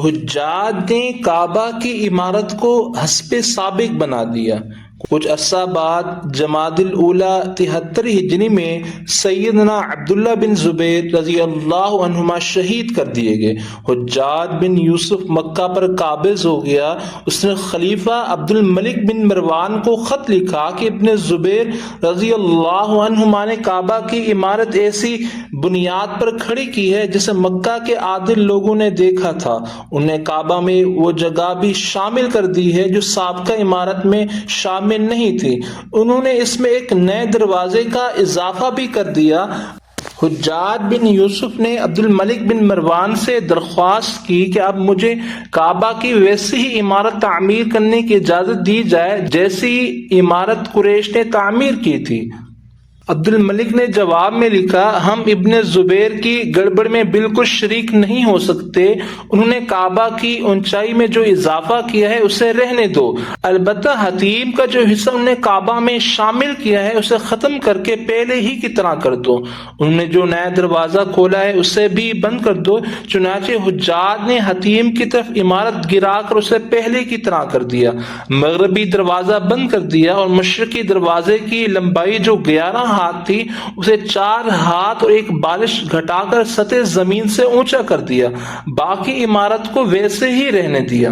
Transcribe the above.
حجاج نے کعبہ کی عمارت کو حسب سابق بنا دیا۔ کچھ عرصہ بعد جمادی الاولیٰ 73 ہجری میں سیدنا عبداللہ بن زبیر رضی اللہ عنہما شہید کر دیے گئے۔ حجاج بن یوسف مکہ پر قابض ہو گیا۔ اس نے خلیفہ عبد الملک بن مروان کو خط لکھا کہ ابن زبیر رضی اللہ عنہما نے کعبہ کی عمارت ایسی بنیاد پر کھڑی کی ہے جسے مکہ کے عادل لوگوں نے دیکھا تھا۔ انہوں نے کعبہ میں وہ جگہ بھی شامل کر دی ہے جو سابقہ عمارت میں شامل نہیں تھی۔ انہوں نے اس میں ایک نئے دروازے کا اضافہ بھی کر دیا۔ حجاج بن یوسف نے عبد الملک بن مروان سے درخواست کی کہ اب مجھے کعبہ کی ویسی ہی عمارت تعمیر کرنے کی اجازت دی جائے جیسی عمارت قریش نے تعمیر کی تھی۔ عبد الملک نے جواب میں لکھا، ہم ابن زبیر کی گڑبڑ میں بالکل شریک نہیں ہو سکتے۔ انہوں نے کعبہ کی اونچائی میں جو اضافہ کیا ہے اسے رہنے دو، البتہ حتیم کا جو حصہ انہوں نے کعبہ میں شامل کیا ہے اسے ختم کر کے پہلے ہی کی طرح کر دو۔ انہوں نے جو نیا دروازہ کھولا ہے اسے بھی بند کر دو۔ چنانچہ حجاج نے حتیم کی طرف عمارت گرا کر اسے پہلے کی طرح کر دیا، مغربی دروازہ بند کر دیا اور مشرقی دروازے کی لمبائی جو 11 ہاتھ تھی اسے 4 ہاتھ اور 1 بالش گھٹا کر سطح زمین سے اونچا کر دیا، باقی عمارت کو ویسے ہی رہنے دیا۔